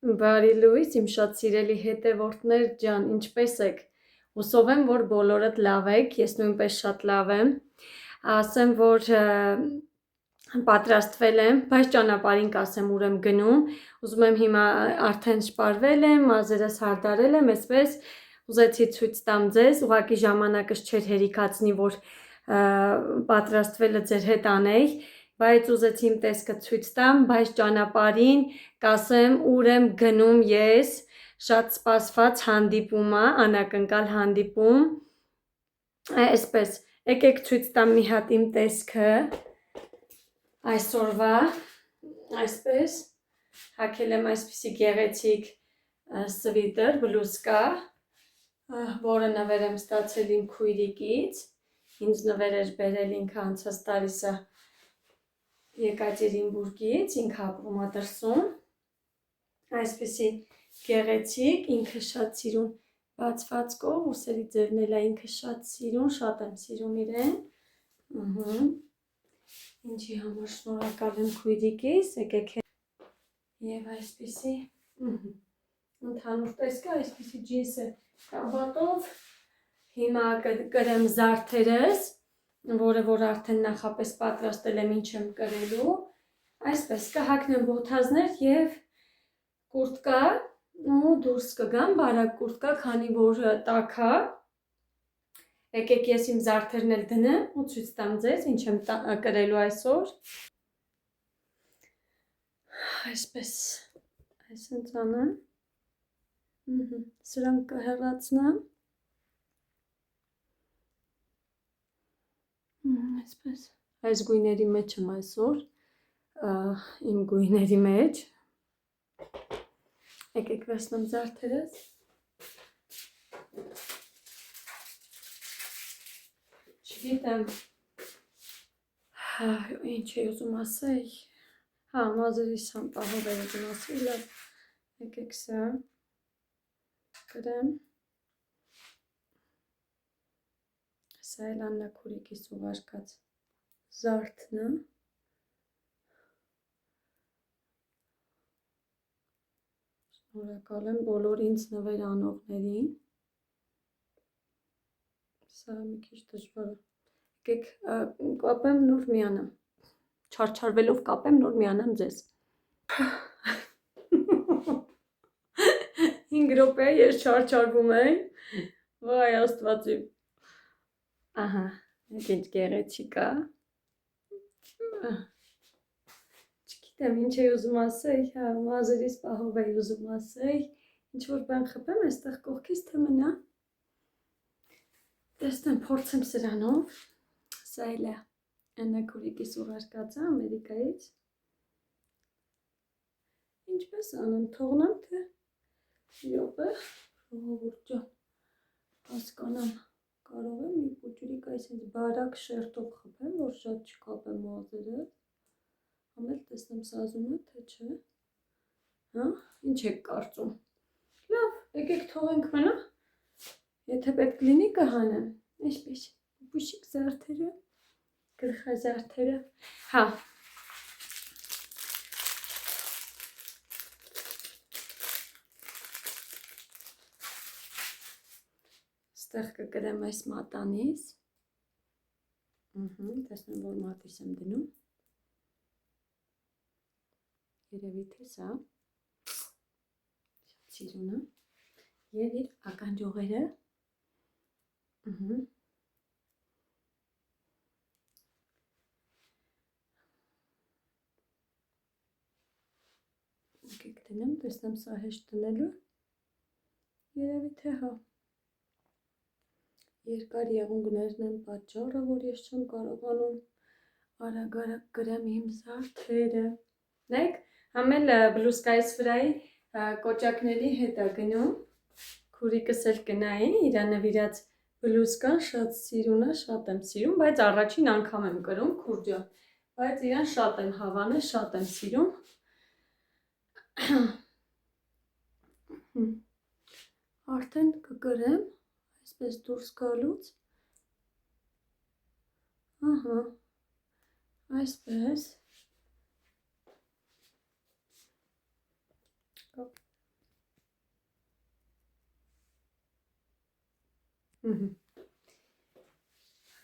Բարի լույս, իմ շատ սիրելի հետևորդներ ջան, ինչպե՞ս եք։ Հուսով եմ, որ բոլորդ լավ եք, ես նույնպես շատ լավ եմ։ Ասեմ, որ պատրաստվել եմ, բայց ճանապարհին կասեմ ուր եմ գնում։ Ուզում եմ հիմա արդեն շպարվել եմ, մազերս հարդարել եմ, այսպես ուզեցի ցույց տամ ձեզ, ուղղակի ժամանակս չէր հերիքացնի, որ պատրաստվելը ձեր հետ անեի, բայց ուզեցի իմ տեսքը ցույց տամ, բայց ճանապարհին կասեմ ուր եմ գնում ես, շատ սպասված հանդիպում է, անակնկալ հանդիպում, այսպես, եկեք ցույց տամ մի հատ իմ տեսքը, այսօրվա, այսպես, հագել եմ այսպիսի գեղեցիկ սվիտեր, բլուզկա, որը նվեր եմ ստացել իմ քույրիկից, ինձ նվեր էր բերել ինքը անցած տարիսը Եկատերինբուրգից, ինքը ապրում է դրսում, այսպիսի գեղեցիկ, ինքը շատ սիրուն բացվածքով, ուսերի ձևն էլ է ինքը շատ սիրուն, շատ եմ սիրում իրեն, ինչի համար շնորհակալ եմ քույրիկիս, եկեք եւ այսպիսի ընդհանուր տեսքը այսպիսի ջինս է կաբատով, հիմա կրեմ զարդերս, որը որ արդեն նախապես պատրաստել եմ ինչ եմ կրելու, այսպես կհագնեմ բոթազներ եւ կուրտկա ու դուրս կգամ բարակ կուրտկա, քանի որ տաք է, եկեք ես իմ զարդերն էլ դնեմ ու ցույց տամ ձեզ ինչ եմ կրելու այսօր, այսպես, այսպես անեմ, սրանք կհեռացնեմ, այսպես, այս գույների մեջ եմ այսօր, իմ գույների մեջ, եկեք վերցնեմ զարդերս, չգիտեմ, ինչ է ուզում ասեի, մազերիս պահով է ուզում ասեի, լավ, եկեք սա, կրեմ, սա էլ Աննա քուրիկիս ուղարկած զարդն է, շնորհակալ եմ բոլոր ինձ նվեր անողներին, սա մի քիչ դժվար է, եկեք կապեմ նոր միանամ, չարչարվելով կապեմ նոր միանամ ձեզ, 5 րոպե ես չարչարվում եմ, վայ աստվածիմ, ահա, ինչ գեղեցիկ է, չգիտեմ ինչ է ուզում ասեի, մազերիս պահով է ուզում ասեի, ինչ որ բան խփեմ այստեղ կողքից թե մնա, տեսնեմ փորձեմ սրանով, սա էլ է Աննա քուրիկիս ուղարկածը Ամերիկայից, ինչպես անեմ, թողնեմ թե յոպե, ժողովուրդ ջան, հասկանամ, կարող եմ մի փոքրիկ այսպես բարակ շերտով խփեմ, որ շատ չկապեմ մազերը, ամել տեսնեմ սազում է, թե չէ, ինչ եք կարծում, լավ, եկեք թողենք մնա, եթե պետք լինի կհանեմ, այսպես, բուշիկ զարդերը, գլխազարդերը, Ստեղ կկրեմ այս մատանից, տեսնեմ, որ մատիս եմ դնում, երևի թե սա, շատ սիրուն է, և իր ականջողերը, եկեք դնեմ, տեսնեմ սա հեշտ դնելու, երևի թե հա, երկար եղունգներն են պատճառը, որ ես չեմ կարողանում արագ-արագ կրեմ իմ զարդերը, նայեք, համել բլուզկայիս վրայի կոճակների հետ է գնում, քուրիկս էլ կնայի, իրա նվիրած բլուզկան շատ սիրուն է, շատ եմ սիրում, բայց առաջին անգամ եմ կրում, քուրջան, բայց իրան շատ եմ հավանել, շատ եմ սիրում, արդեն կկրեմ, այսպես դուրս գալուց, այսպես,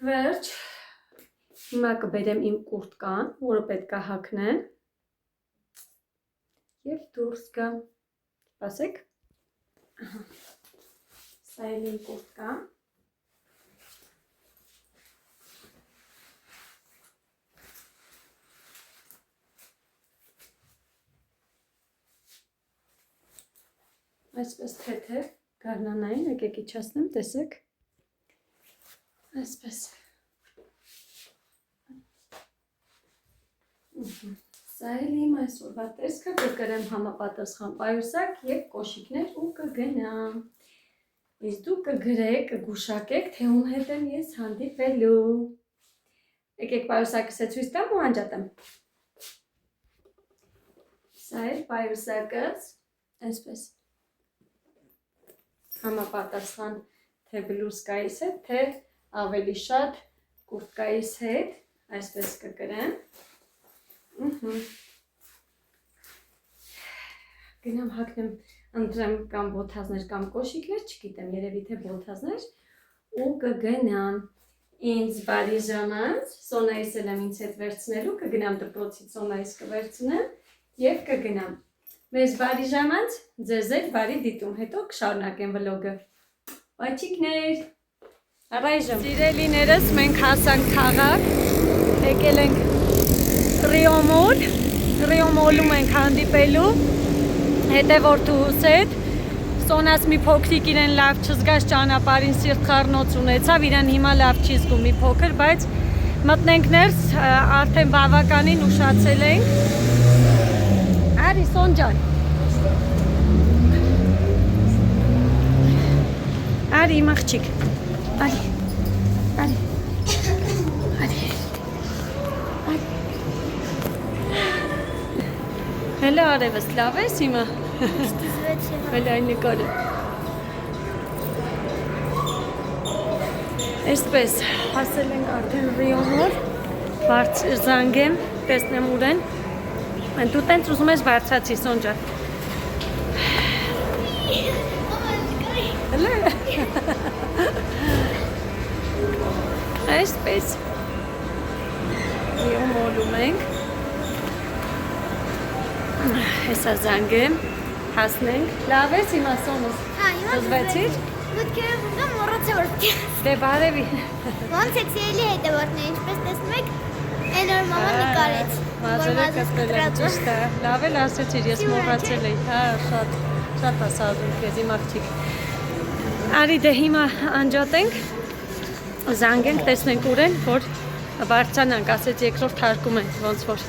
Վերջ, հիմա կբերեմ իմ կուրտկան, որը պետք է հագնեմ և դուրս գամ, սպասեք, սա էլ իմ կուրտկան, այսպես թեթև, գարնանային, եկեք իջացնեմ, տեսեք, այսպես, սա էլ իմ այսօրվա տեսքը, կգրեմ համապատասխան պայուսակ և կոշիկներ ու կգնամ, իսկ դու կգրեք, կգուշակեք, թե ում հետ եմ ես հանդիպելու, եկեք պայուսակս է ցույց տամ ու անջատեմ, սա էլ պայուսակս, այսպես, համապատասխան թե բլուզկայիս հետ, թե ավելի շատ կուրտկայիս հետ, այսպես կգրեմ, գնամ հագնեմ, ընտրեմ կամ բոթազներ կամ կոշիկներ, չգիտեմ, երևի թե բոթազներ ու կգնամ, ինձ բարի ժամանց, Սոնայիս էլ եմ ինձ հետ վերցնելու, կգնամ դպրոցից Սոնայիս կվերցնեմ և կգնամ, մեզ բարի ժամանց, ձեզ էլ բարի դիտում, հետո կշարունակեմ վլոգը, բաչիկներ, առայժմ, սիրելիներս մենք հասանք քաղաք, եկել ենք Ռիոմոլում ենք հանդիպելու, հետևորդուհուս հետ, Սոնաս մի փոքրիկ իրեն լավ չզգաց ճանապարհին սիրտ խառնոց ունեցավ, իրեն հիմա լավ չի զգում մի փոքր, բայց մտնենք ներս, արդեն բավականին ուշացել ենք, Արի Սոնջան, Արի իմ աղջիկ, Արի, հելա արևս, լավ ես հիմա, հելա այն նկարը, այսպես, հասել ենք արդեն Ռիոմոր, զանգեմ, տեսնեմ ուր են, դու տենց ուզում ես բարձրացի, Սոնջա, այսպես, Ռիոմոլում ենք, հեսա զանգեմ, հասնենք, լավ ես հիմա Սոնոս, հզվեցիր, մտքերը ուզում մոռացա որ դե բարևի, ոնց եք սիրելի հետևորդներ, ինչպես տեսնում եք, այն որ մաման նկարեց, մազերը կտրել եմ ճիշտ է, լավ էլ ասեցիր, ես մոռացել էի, հա, շատ ասազում քեզ իմ աղջիկ, արի դե հիմա անջատենք, զանգենք, տեսնենք ուր են, որ բարձրանանք, ասեց երկրորդ հարկում են, ոնց որ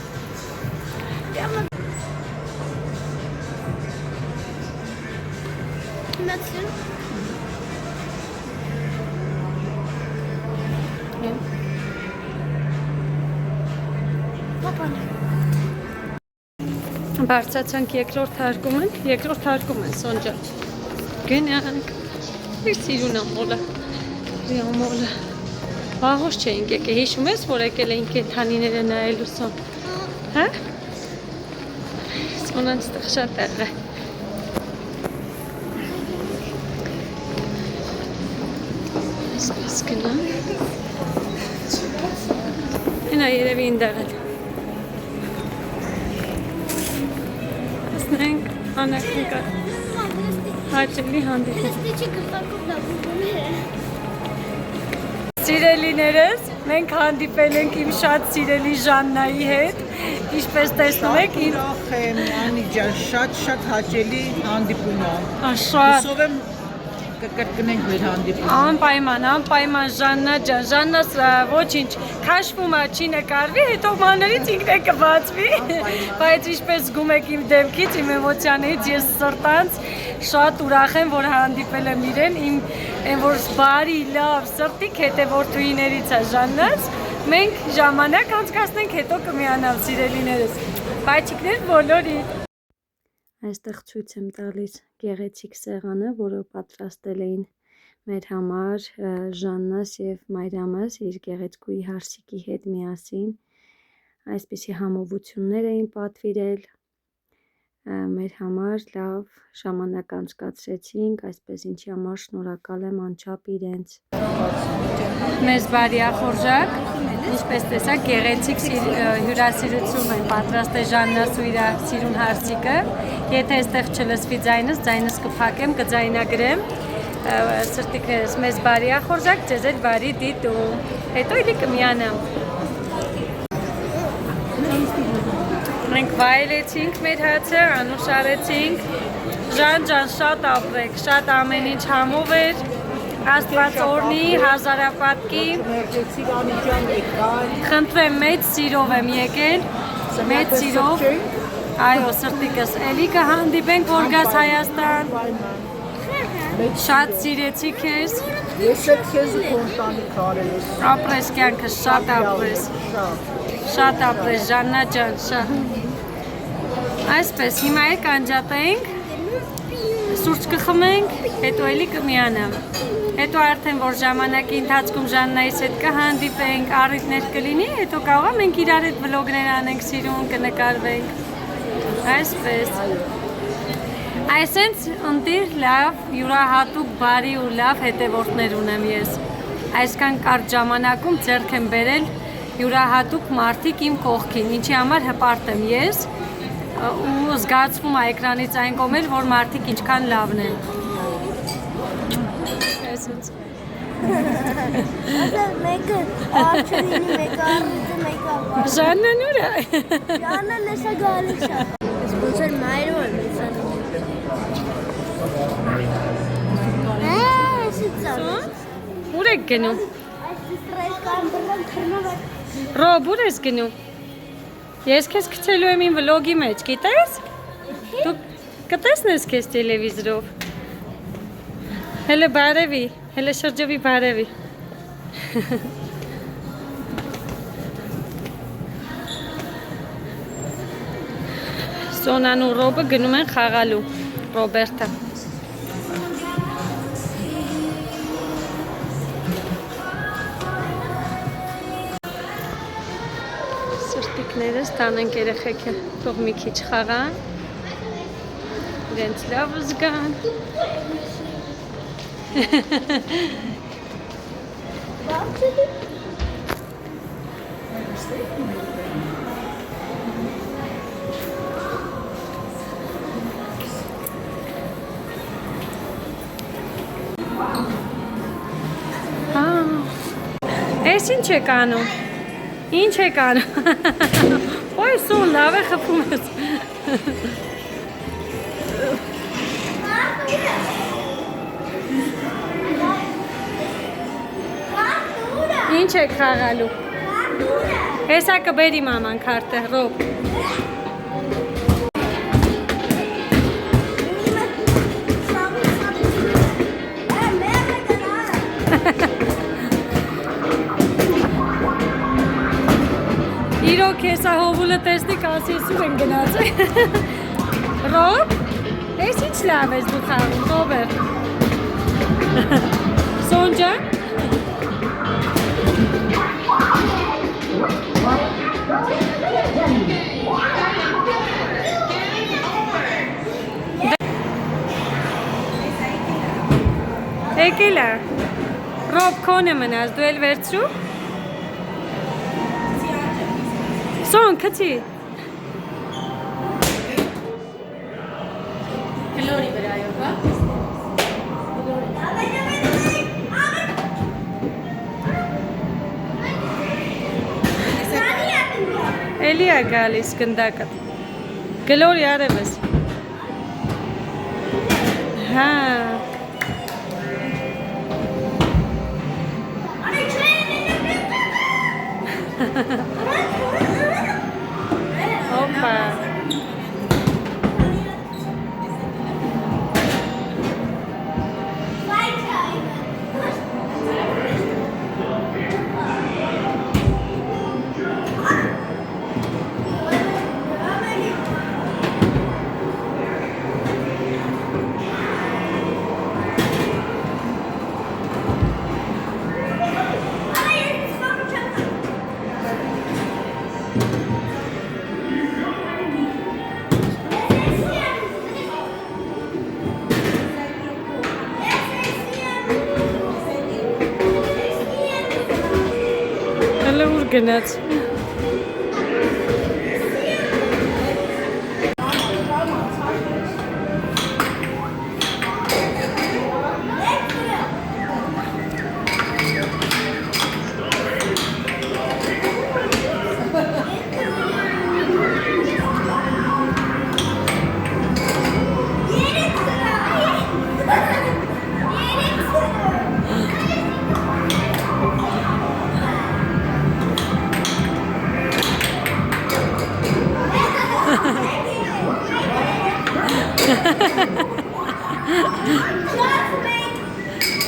բարձացանք երկրորդ հարկում են, Սոնջա, գնանք, իր սիրուն ամոլը, Ռիոմոլը, վաղոց չէինք եկել, հիշում ես, որ եկել էինք կենդանիները նայելու Սոն, հա, Սոնան ստեղ շատ տեղ է, այսպես գնանք, հենա երևի ինդեղ էլ, Ենք անակնկար հաճելի հանդիպում Սիրելիներս, մենք հանդիպել ենք իմ շատ սիրելի Ժաննայի հետ, ինչպես տեսնում եք ուրախ եմ, Անի ջան, շատ հաճելի հանդիպում է, հուսով եմ կկրկնենք մեր հանդիպումը, անպայման Ժաննա ջան, Ժաննաս ոչինչ, քաշվում է, չի նկարվի, հետո մանրից ինքն է կբացվի, բայց ինչպես զգում եք իմ դեմքից, իմ էմոցիաներից, ես սրտանց շատ ուրախ եմ, որ հանդիպել եմ իրեն, իմ այն որ բարի, լավ, սրտիկ հետևորդուհիներից է Ժաննաս, մենք ժամանակ անցկացնենք, հետո կմիանալ սիրելիներս, բաչիկներ բոլորիդ։ Այստեղ ցույց եմ տալիս գեղեցիկ սեղանը, որը պատրաստել էին մեր համար Ժաննաս և Մարիամս իր գեղեցկուհի Հարսիկի հետ միասին, այսպիսի համովություններ էին պատվիրել, մեր համար լավ ժամանակ անցկացրեցինք, այսպես ինչի համար շնորհակալ եմ անչափ իրենց։ Մեզ բարյախորժակ, ինչպես տեսակ, գեղեցիկ հյուրասիրություն են պատրաստել Ժաննաս ու իր սիրուն հարցիկը։ Եթե այստեղ չլսվի ձայնս կփակեմ, կձայնագրեմ։ Սրտիկներս մեզ բարյախորժակ, ձեզ էլ բարի դիտում։ Հետո էլի կմիանամ։ Մենք վայելեցինք մեր հացը, անուշարեցինք։ Ժան ջան, շատ ապրեք, շատ ամեն ինչ համով էր, Աստված օրհնի, հազարապատկի։ Խնդրեմ, մեծ սիրով եմ եկել, մեծ սիրով։ Այո, սրտիկս, էլի կհանդիպենք, որ գաս Հայաստան։ Շատ սիրեցի քեզ։ Ես էլ քեզ ու քո ընտանիքը արելուս։ Ապրես կյանքս, շատ ապրես։ Շատ ապրես, Ժաննա ջան, շատ։ Այսպես, հիմա էլ կանջատենք, սուրճ կխմենք, հետո էլի կմիանամ։ Հետո արդեն որ ժամանակի ընթացքում Ժաննայիս հետ կհանդիպենք, առիթներ կլինի, հետո կարող է մենք իրար հետ վլոգներ անենք, սիրուն կնկարվենք։ Այսպես։ Այսենց ընտիր լավ, յուրահատուկ բարի ու լավ հետևորդներ ունեմ ես։ Այսքան կարճ ժամանակում ձեռք եմ բերել յուրահատուկ մարդիկ իմ կողքին, ինչի համար հպարտ եմ ես ու զգացվում է էկրանից այն կողմել, որ մարդիկ ինչքան լավն են։ Այսպես։ Մեկը աչքինի, մեկը առիթը, մեկը ապար։ Ժաննան ուր է։ Ժաննան էսա գալիս է։ Ես ոնց էր մայրում եմ էսան։ Ուր եք գնում։ Այս ստրես կամ բռան թռնով է։ Ռոբ, ուր ես գնում։ Ես քեզ գցելու եմ իմ վլոգի մեջ, գիտես։ Դու կտեսնես քեզ տելևիզորով։ Հələ բարևի, հələ շրջովի բարևի։ Սոնան ու Ռոբը գնում են խաղալու, Ռոբերտը։ Սրտիկներս տանենք երեխեքը, թող մի քիչ խաղան, իրենց լավ զգան։ Էս ինչ եք անում, ինչ եք անում, ոյ սուն լավ է խփում ես, ինչ եք խաղալու, հեսա կբերի մաման քարտը, Ռոբ, իրոք հեսա հովուլը տեսնի կասի սուր են գնաց է, Ռոբ, ես ինչ լավ ես դու խաղում, Ռոբերտ, Սոն ջան, եկել է, Ռոբ քոն է մնաց, դու էլ վերցրու, Սոն քցի, Գլորի վրայով, հա? Էլի է գալիս գնդակը, գլորի արևս, հա, Հոպա գնաց։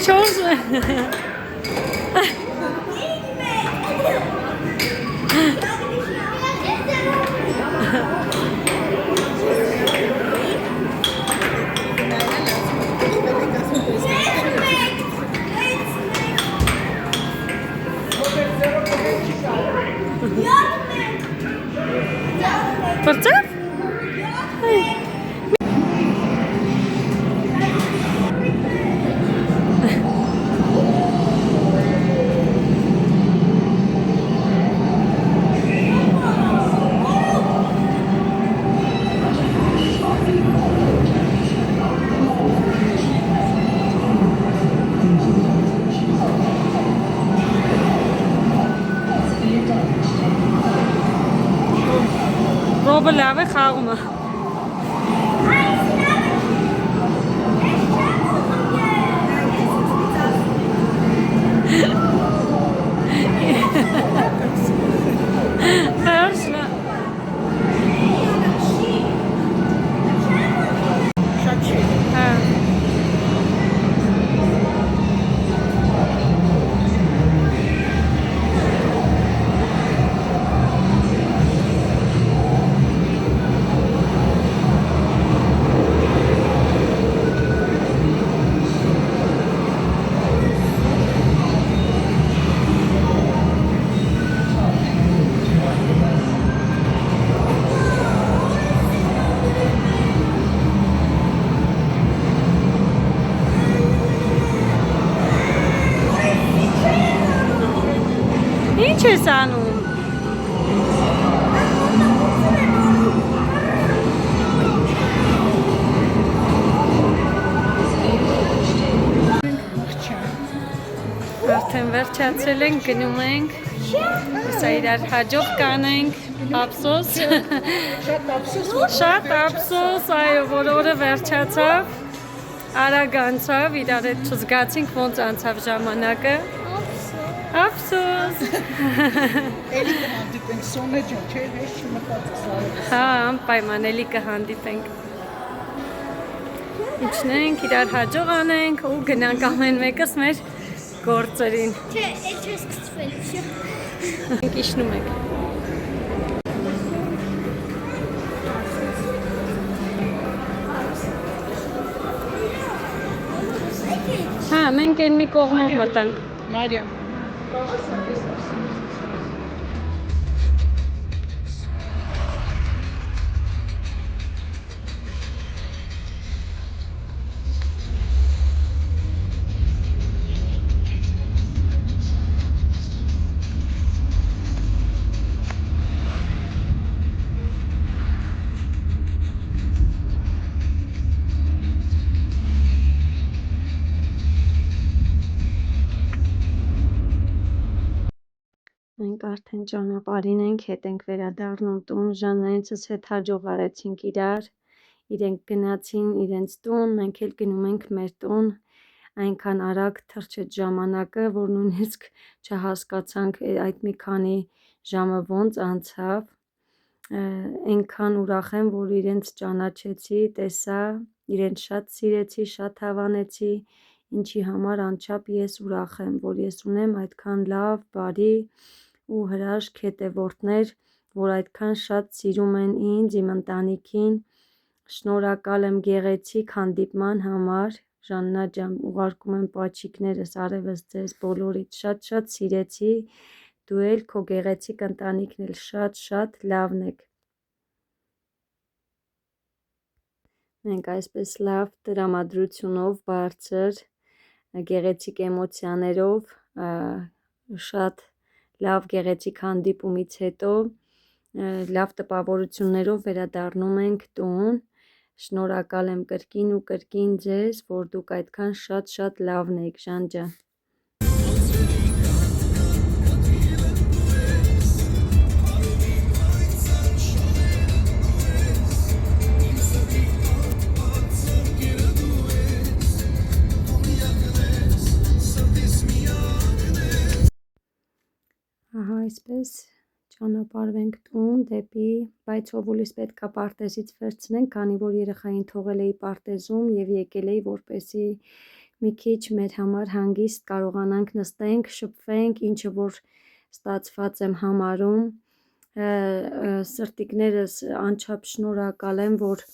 Չորս Պրծավ? Ռոբը լավ է խաղում է։ Հերշնա։ Շատ չի։ Հա։ Ինչ ես անում։ Արդեն վերջացել ենք, գնում ենք։ Հեսա իրար հաջող կանենք, ափսոս։ Շատ ափսոս, այո, որ օրը վերջացավ, արագ անցավ, իրար հետ չզգացինք ոնց անցավ ժամանակը։ Ափսոս։ Էլի կհանդիպենք Սոնե ջան, չէ՞, հեշտ չմտածես արել։ Հա, անպայման էլի կհանդիպենք։ Իջնենք, իրար հաջող անենք ու գնանք ամեն մեկս մեր գործերին։ Չէ, էլ չէ սկսվել, չէ։ Մենք իջնում ենք։ Հա, մենք այն մի կողմով մտանք։ Մարիա։ Մենք արդեն ճանապարհին ենք, հետ ենք վերադառնում տուն, Ժաննայիցս հետ հաջող արեցինք իրար, իրենք գնացին իրենց տուն, մենք էլ գնում ենք մեր տուն, այնքան արագ թռչեց ժամանակը, որ նույնիսկ չհասկացանք այդ մի քանի ժամը ոնց անցավ, այնքան ուրախ եմ, որ իրենց ճանաչեցի, տեսա, իրենց շատ սիրեցի, շատ հավանեցի, ինչի համար անչափ ես ուրախ եմ, որ ես ունեմ այդքան լավ, բարի ու հրաշք հետևորդներ, որ այդքան շատ սիրում են ինձ, իմ ընտանիքին, շնորհակալ եմ գեղեցիկ հանդիպման համար, Ժաննա ջան, ուղարկում եմ պաչիկներս արևս ձեզ բոլորիդ, շատ սիրեցի, դու էլ քո գեղեցիկ ընտանիքն էլ շատ լավն եք։ Մենք այսպես լավ տրամադրությունով, բարձր, գեղեցիկ էմոցիաներով, շատ լավ գեղեցիկ հանդիպումից հետո լավ տպավորություններով վերադառնում ենք տուն։ Շնորհակալ եմ կրկին ու կրկին ձեզ, որ դուք այդքան շատ լավն եք, Ժան ջան։ Ահա այսպես ճանապարհվենք տուն դեպի, բայց հովուլիս պետքա պարտեզից վերցնենք, քանի որ երեխային թողել էի պարտեզում եւ եկել էի, որպեսի մի քիչ մեր համար հանգիստ կարողանանք նստենք, շփվենք, ինչը որ ստացված եմ համարում։ Սրտիկներս անչափ շնորհակալ եմ, որ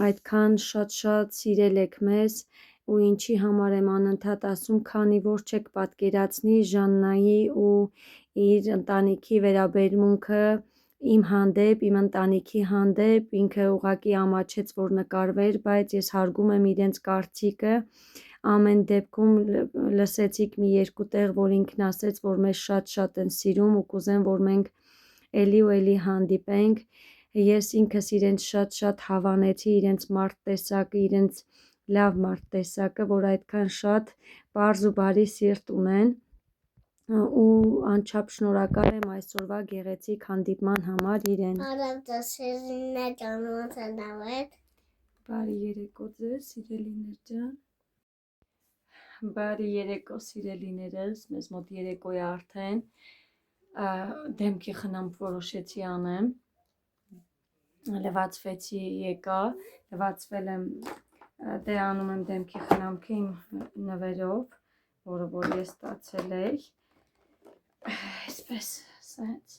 այդքան շատ սիրել եք մեզ ու ինչի համար եմ անընդհատ ասում, քանի որ չեք պատկերացնի Ժաննայի ու իր ընտանիքի վերաբերմունքը իմ հանդեպ, իմ ընտանիքի հանդեպ, ինքը ուղղակի ամաչեց, որ նկարվեր, բայց ես հարգում եմ իրենց կարծիքը։ Ամեն դեպքում լսեցիք մի երկու տեղ, որ ինքն ասեց, որ մեզ շատ են սիրում ու կուզեն, որ մենք էլի ու էլի հանդիպենք։ Ես ինքս իրենց շատ հավանեցի, իրենց մարդ տեսակը, իրենց լավ մարդ տեսակը, որ այդքան շատ պարզ ու բարի սիրտ ունեն ու անչափ շնորհակալ եմ այսօրվա գեղեցիկ հանդիպման համար իրեն։ Բարի երեկո ձեզ, սիրելիներ ջան։ Բարի երեկո սիրելիներս, մեզ մոտ երեկո է արդեն, դեմքի խնամք որոշեցի անեմ, լվացվեցի եկա, լվացվել եմ, դե անում եմ դեմքի խնամքը իմ նվերով, որը որ ես ստացել էի, այսպես սենց,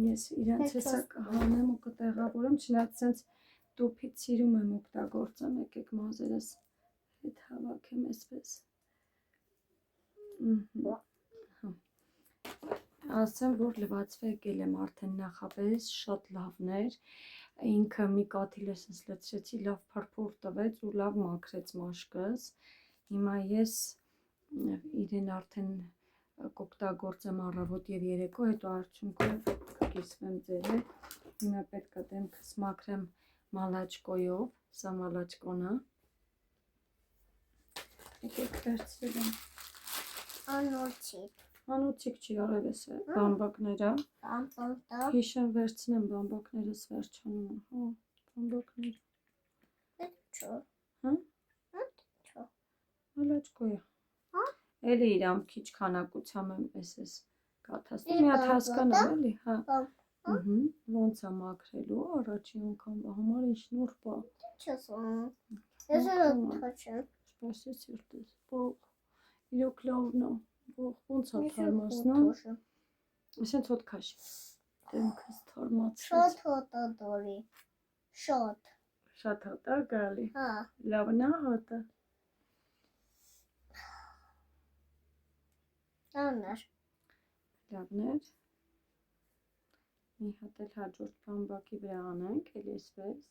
ես իրանց հեսա կհանեմ ու կտեղավորեմ, չնայած սենց տուփից սիրում եմ օգտագործեմ, եկեք մազերս հետ հավաքեմ այսպես, ասեմ, որ լվացվե եկել եմ արդեն նախապես, շատ լավներ, ինքը մի կաթիլ էսենց լցրեցի, լավ փրփուր տվեց ու լավ մաքրեց մաշկս, հիմա ես իրեն արդեն կօգտագործեմ առավոտ և երեկո, հետո արդյունքով կկիսվեմ ձեր հետ, հիմա պետք է դեմքս մաքրեմ մալաչկոյով, սա մալաչկոն է, եկեք վերցրել եմ, անոթիկ չի արևես է, բամբակները, հիշեմ վերցնեմ բամբակներս վերջանում եմ, բամբակները, մալաչկոյը, էլի իրամ քիչ քանակությամբ եմ ես կաթասնում, մի հատ հասկանամ էլի, ոնց է մաքրելու առաջին անգամվա համար ինչ նոր բա, սպասի սիրտես, իրոք լավն է, ոնց է թարմացնում, ասենց հոտ քաշի, դեմքս թարմացրեց, շատ հոտ է գալի, լավն է հոտը, լավներ, մի հատ էլ հաջորդ բամբակի վրա անենք, էլ եսվես,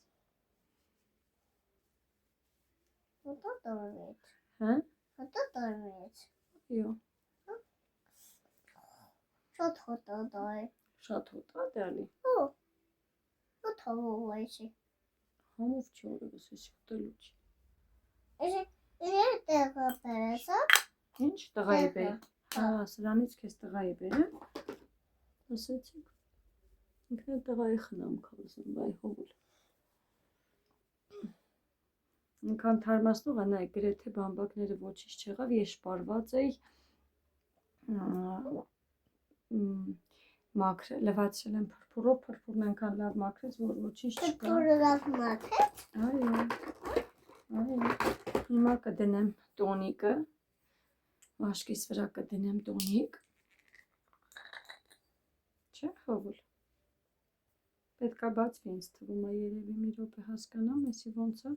Յո, Շատ հոտ է դայ։ շատ հոտ է դալի, Հոտ հավով այսի։ համով չի օրևս ես հոտելու չի, Ես տեղը բերես, ինչ տղա է բեր, սրանից կեզ տղա է բերեմ, լսեցիք, ինքն է տղա է խնամ կալզում, բայ հովուլ, ինքան թարմասնող է, նայ գրեթե բամբակները ոչիշ չեղավ, ես շպարված էի, լվացրել եմ փրփուրով, փրփուրն այնքան լավ մաքրեց, որ ոչինչ չկա, Փրփուրը լավ մաքրեց, հիմա կդնեմ տոնիկը, մաշկիս վրա կդնեմ տոնիկ, չէ հովուլ, պետքա բացվի ինձ թվում է երևի մի րոպե հասկանամ, եսի ոնց է,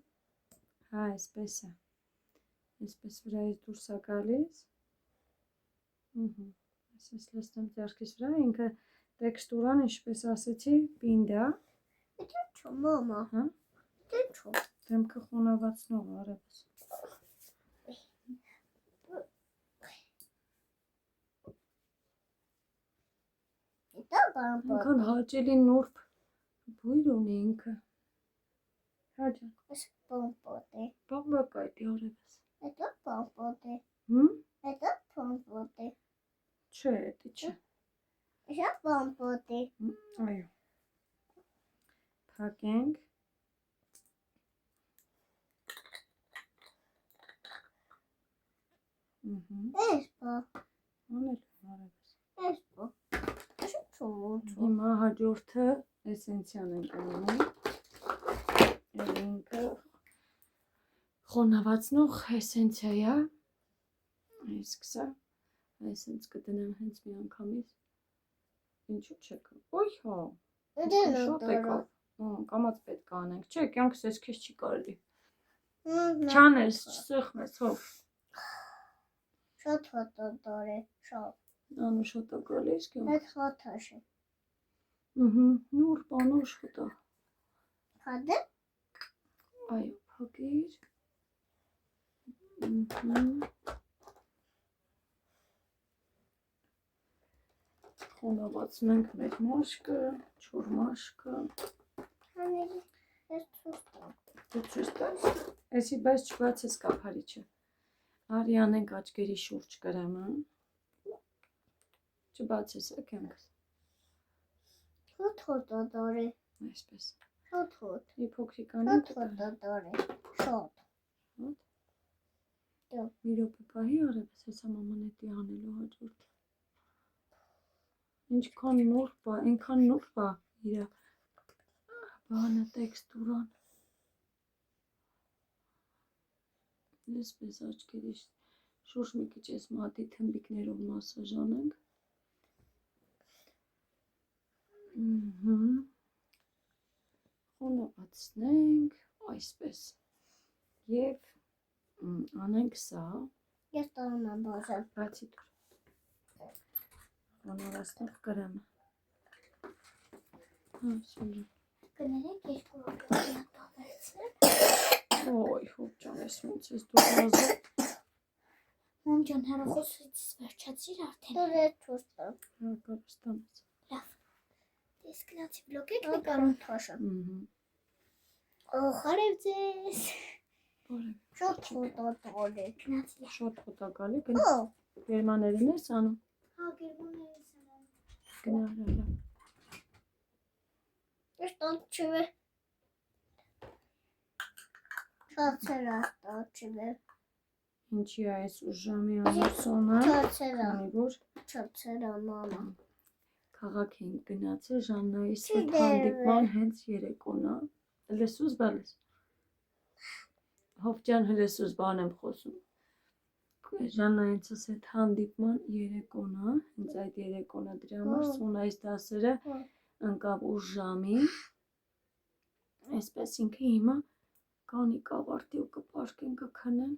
այսպես է, այսպես վրայից դուրս է գալիս, այսպես լսնեմ ձեռքիս վրա, ինքը տեքստուրան, ինչպես ասեցի, պինդ է, դեմքը խոնավացնող արևս, Հետո բամբոտ։ Այնքան հաճելի նուրբ բույր ունի ինքը։ Հաջան։ Այս բամբոտ է։ Բամբակայտի օրևս։ Հետո բամբոտ է։ Հմ։ Հետո բամբոտ է։ Չէ, դի չէ։ Շատ բամբոտ է։ Այո։ Փակենք։ Էս բա։ Անել օրևս։ Էս բա։ Շատ ծուտ։ Հիմա հաջորդը էսենցիան ենք անում։ Ինքը խոնավացնող էսենցիա է։ Իսկ սա էսենց կդնեմ հենց մի անգամից։ Ինչու՞ չեք։ Ոյ հա։ Շատ եկավ։ Կամաց պետք է անենք։ Չէ, կյանքս էս քեզ չի կարելի։ Չանես, չսեղմես, հով։ Շատ հոտոտոր է, շատ։ Անուշոտ է գալիս կյանք։ Այդ հոթաշ է։ Նուրբ անուշ հոտա։ Հադե։ Այո, փակիր։ Խոնավացնենք մեր մաշկը, չոր մաշկը։ Հանելի, ես ծուստա։ Դու ցույց տաս։ Էսի բայց չբացես կափարիչը։ Արի անենք աչքերի շուրջ կրեմը։ Չբացես կյանքս։ Հոտոտոր է։ Այսպես։ Հոտ։ Մի փոքրիկ անենք։ Հոտոտոր է, շատ։ Մի րոպե պահի արևս հեսա մաման էտի անելու հաջորդ։ Ինչքան նուրբ է, այնքան նուրբ է իր բանը տեքստուրան։ Այսպես աչքերի շուրջ մի քիչ էս մատի թմբիկներով մասաժ անենք։ Խոնավացնենք, այսպես։ Եվ անենք սա։ Ես տանում եմ բազել։ Բացի դուր։ Խոնավացնող կրեմը։ Սուլը։ Կներեք երկու անգամ բավարեցնել։ Ոյ, հոբ ջան, ես ոնց ես դու հազը։ Մամ ջան, հեռախոսից վերջացիր արդեն։ Դու ես ծուստա։ Հակապստանց։ Լավ։ Ես գնացի բլոկեք նկարում թոշը։ Խարև ձեզ։ Բարև։ Շատ հոտոտոր է։ Գնացի։ Շատ հոտակալի գնա։ Գերմաներին ես անում։ Հա, գերմաներից եմ անում։ Գնա հրալա։ Ես տանք չվե։ Շատ սերա տանք չվե։ Ինչի է այս ուժամի անուսոնը։ Շատ սերա։ Քանի որ Շատ սերա մամա։ քաղաք ենք գնացել Ժաննայիս հետ հանդիպման հենց երեկոն է։ Լսուս բալես։ Հովջան հլսուս բան եմ խոսում։ Ժաննայից հետ հանդիպման երեկոն է, հենց այդ երեկոնը դրա համար Սոնայիս դասերը ընկավ ուշ ժամի։ Այսպես ինքը հիմա կանի կավարտի ու կպարկեն կքնեն։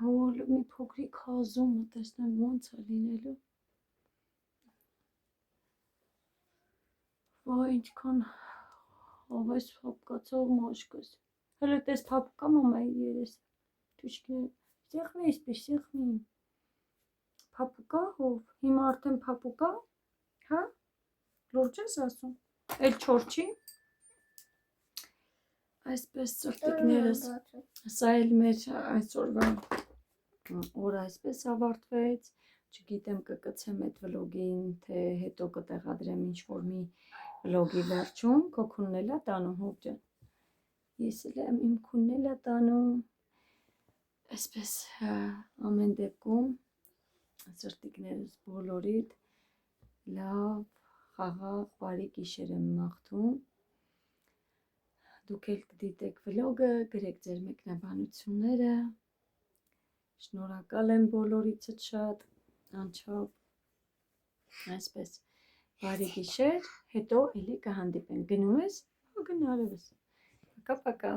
Հոլ մի փոքրիկ հազում տեսնեմ ոնց է լինելու։ Վայ, ինչքան ավես փապկացող մաշկս։ Հələ տես փապկա մամայի երեսը։ Թուշկի սեղմի իսպիշ սեղմի։ Փապուկա հով, հիմա արդեն փապուկա, հա? Լուրջ ես ասում։ Էլ չոր չի։ Այսպես ծրտիկներս, սա էլ մեր այսօրվա օրը այսպես ավարտվեց, չգիտեմ կկցեմ այդ վլոգին, թե հետո կտեղադրեմ ինչ-որ մի վլոգի վերջում, քո քունն էլ է տանում հոբ ջան, ես էլ եմ իմ քունն էլ է տանում, այսպես ամեն դեպքում ծրտիկներս բոլորիդ լավ, խաղաղ, բարի գիշեր եմ մաղթում, դուք էլ կդիտեք վլոգը, գրեք ձեր մեկնաբանությունները, շնորհակալ եմ բոլորիցդ շատ, անչափ, այսպես, բարի գիշեր, հետո էլի կհանդիպենք, գնում ես, գնա արևս, պակա-պակա։